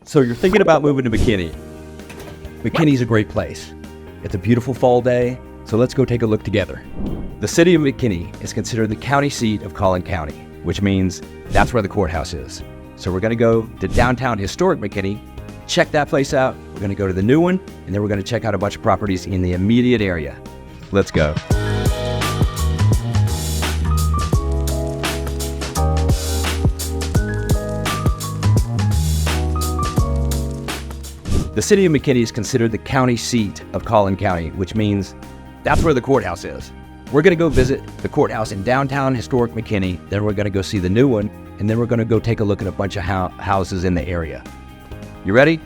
So you're thinking about moving to McKinney. McKinney's a great place. It's a beautiful fall day, so let's go take a look together. The city of McKinney is considered the county seat of Collin County, which means that's where the courthouse is. So we're gonna go to downtown historic McKinney, check that place out. We're gonna go to the new one, and then we're gonna check out a bunch of properties in the immediate area. Let's go. The city of McKinney is considered the county seat of Collin County, which means that's where the courthouse is. We're gonna go visit the courthouse in downtown historic McKinney, then we're gonna go see the new one, and then we're gonna go take a look at a bunch of houses in the area. You ready?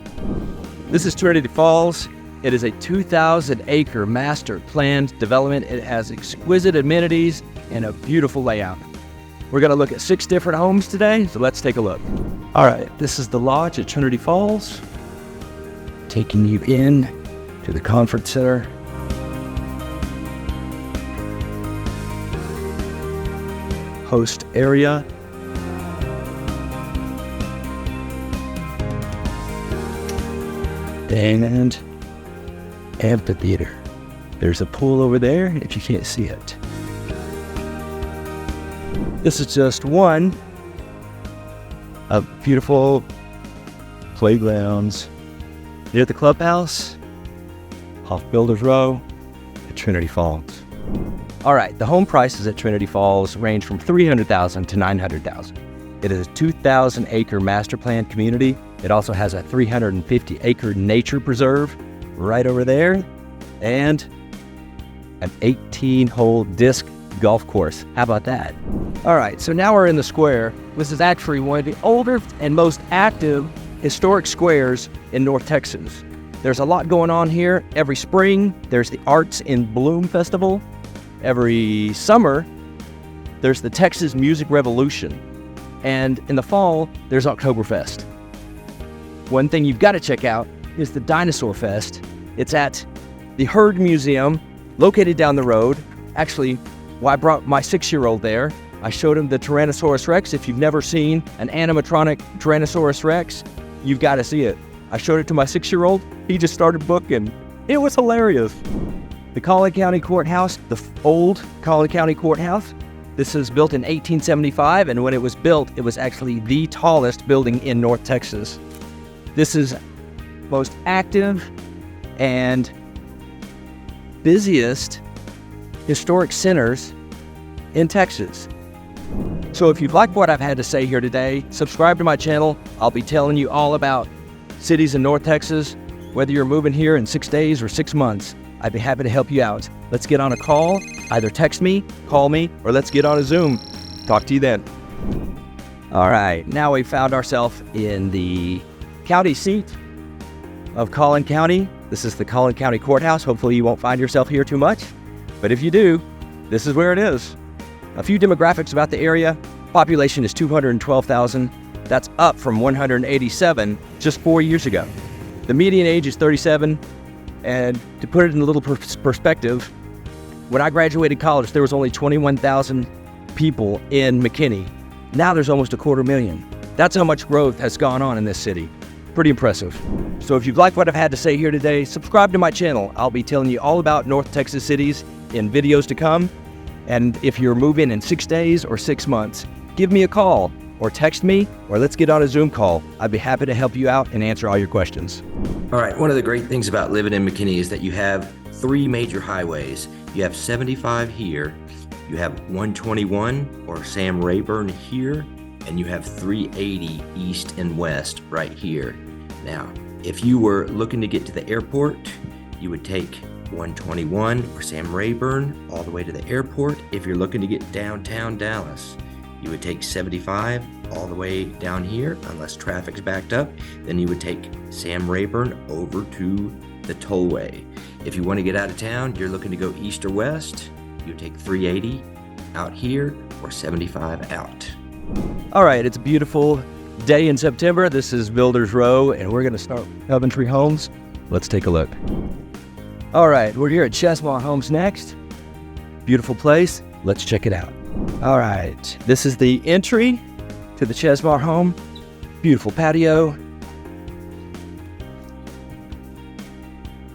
This is Trinity Falls. It is a 2,000-acre master planned development. It has exquisite amenities and a beautiful layout. We're gonna look at 6 different homes today, so let's take a look. All right, this is the lodge at Trinity Falls. Taking you in to the conference center. Host area. And amphitheater. There's a pool over there if you can't see it. This is just one of beautiful playgrounds near the clubhouse, off Builders Row, at Trinity Falls. All right, the home prices at Trinity Falls range from $300,000 to $900,000. It is a 2,000-acre master plan community. It also has a 350-acre nature preserve right over there, and an 18-hole disc golf course. How about that? All right, so now we're in the square. This is actually one of the older and most active historic squares in North Texas. There's a lot going on here. Every spring, there's the Arts in Bloom Festival. Every summer, there's the Texas Music Revolution. And in the fall, there's Oktoberfest. One thing you've got to check out is the Dinosaur Fest. It's at the Herd Museum, located down the road. Actually, I brought my 6-year-old there. I showed him the Tyrannosaurus Rex. If you've never seen an animatronic Tyrannosaurus Rex, you've got to see it. I showed it to my 6-year-old. He just started booking. It was hilarious. The Collin County Courthouse, the old Collin County Courthouse. This was built in 1875, and when it was built, it was actually the tallest building in North Texas. This is most active and busiest historic centers in Texas. So if you like what I've had to say here today, subscribe to my channel. I'll be telling you all about cities in North Texas, whether you're moving here in 6 days or 6 months. I'd be happy to help you out. Let's get on a call. Either text me, call me, or let's get on a Zoom. Talk to you then. All right, now we found ourselves in the county seat of Collin County. This is the Collin County Courthouse. Hopefully you won't find yourself here too much, but if you do, this is where it is. A few demographics about the area. Population is 212,000. That's up from 187 just 4 years ago. The median age is 37. And to put it in a little perspective, when I graduated college, there was only 21,000 people in McKinney. Now there's almost 250,000. That's how much growth has gone on in this city. Pretty impressive. So if you've liked what I've had to say here today, subscribe to my channel. I'll be telling you all about North Texas cities in videos to come. And if you're moving in 6 days or 6 months, give me a call or text me, or let's get on a Zoom call. I'd be happy to help you out and answer all your questions. All right, one of the great things about living in McKinney is that you have 3 major highways. You have 75 here, you have 121 or Sam Rayburn here, and you have 380 east and west right here. Now, if you were looking to get to the airport, you would take 121 or Sam Rayburn all the way to the airport. If you're looking to get downtown Dallas, you would take 75 all the way down here, unless traffic's backed up. Then you would take Sam Rayburn over to the tollway. If you want to get out of town, you're looking to go east or west, you take 380 out here or 75 out. All right, it's a beautiful day in September. This is Builders Row, and we're going to start with Coventry Homes. Let's take a look. All right, we're here at Chesmar Homes next. Beautiful place. Let's check it out. All right, this is the entry to the Chesmar home. Beautiful patio,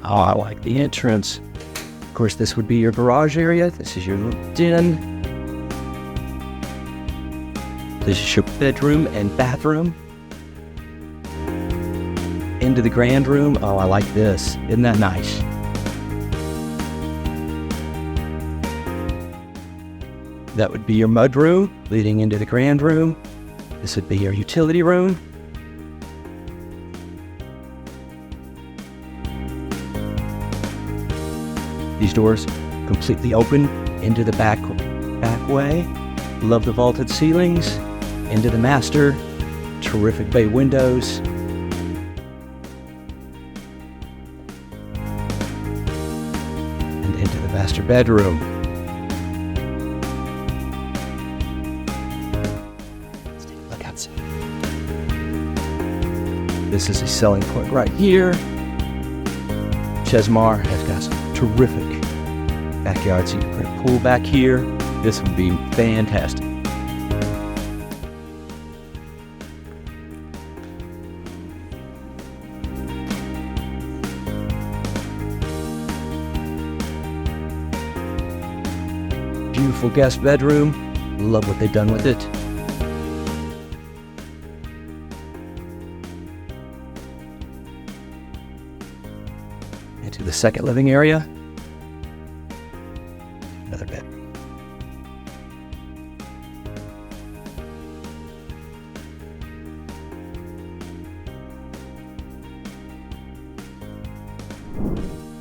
Oh, I like the entrance. Of course, this would be your garage area. This is your little den. This is your bedroom and bathroom. Into the grand room. Oh, I like this. Isn't that nice? That would be your mud room leading into the grand room. This would be your utility room. These doors completely open into the back way. Love the vaulted ceilings. Into the master. Terrific bay windows. And into the master bedroom. Let's take a look outside. This is a selling point right here. Chesmar has got some terrific backyard, so you can put a pool back here. This would be fantastic. Beautiful guest bedroom. Love what they've done with it. Into the second living area. Another bedroom.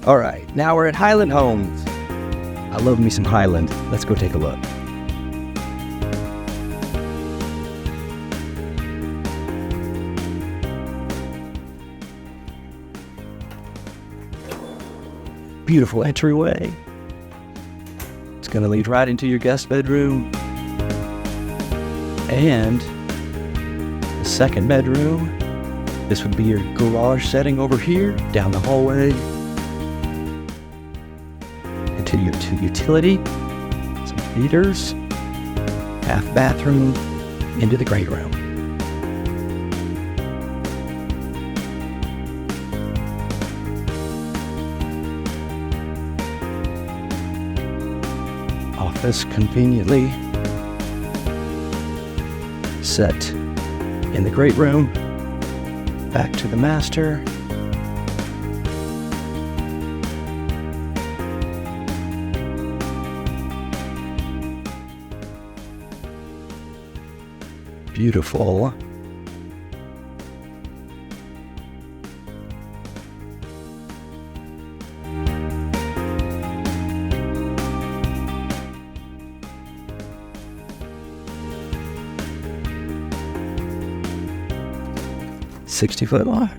All right, now we're at Highland Homes. I love me some Highland. Let's go take a look. Beautiful entryway. It's going to lead right into your guest bedroom. And the second bedroom. This would be your garage setting over here, down the hallway. Into your utility, some heaters, half bathroom, into the great room. Office conveniently set in the great room. Back to the master. Beautiful. $60-foot lot.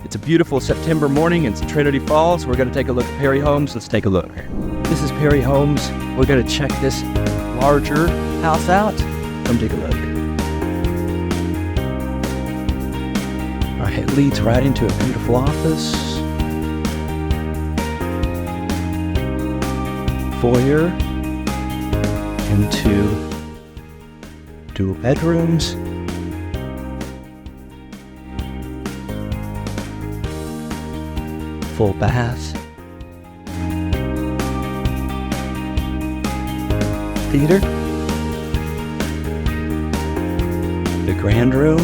It's a beautiful September morning in Trinity Falls. We're going to take a look at Perry Homes. Let's take a look. This is Perry Homes. We're going to check this larger house out. Come take a look. All right, it leads right into a beautiful office. Foyer. Into dual bedrooms. Full bath. Theater. The grand room.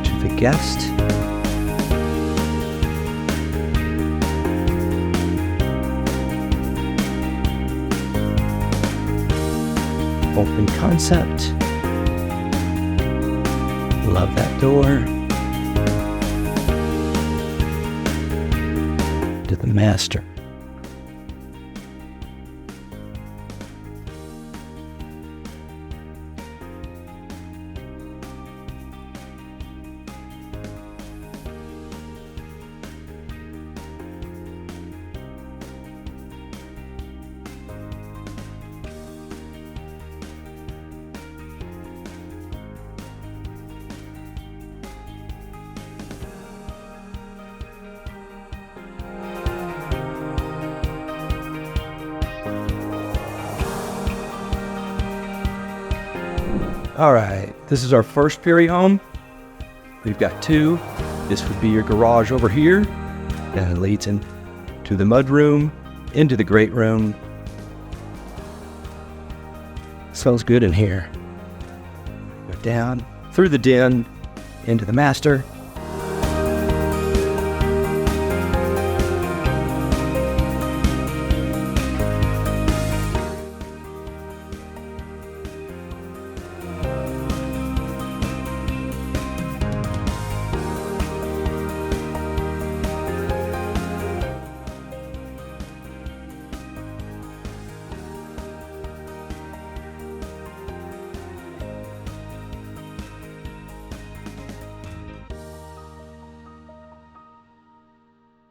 To the guest. Open concept. Love that door. To the master. All right, this is our first Perry home. We've got two. This would be your garage over here. And it leads into the mud room, into the great room. Smells good in here. Go down through the den into the master.